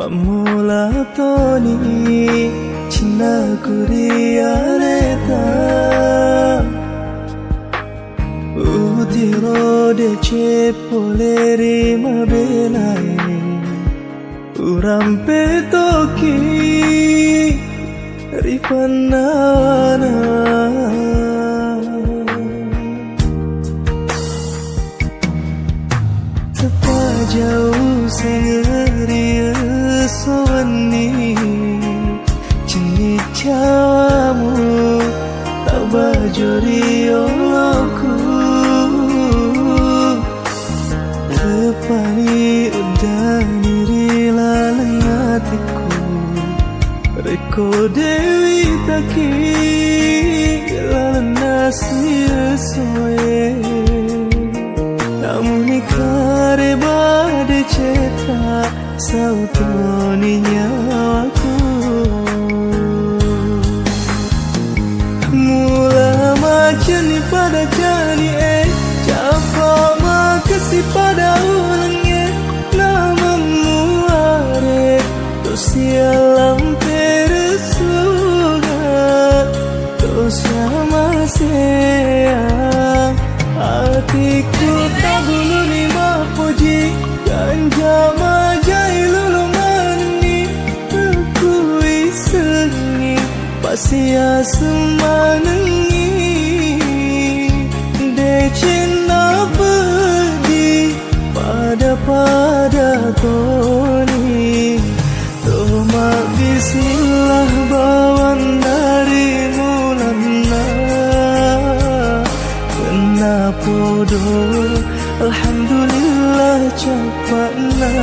mula toni cinta kuriareta utiro de cepoleri mabelai urampe toki ripanana tepa jauh sengeri sewani cini cawamu tak bajori olokku tepani udah nirila lengatiku reko dewi taki lalana siresoye namun ikare bade ceta sautoni nyawaku mula macani pada jani capa makasih pada ulangnya namamu are sialam tersuga dosa masih hatiku tak bulu lima puji ganja majai lulu mani aku isengi pasia semanengi decina pergi pada toni Toma bismillah bawan dari mulana kena podo alhamdulillah cepatna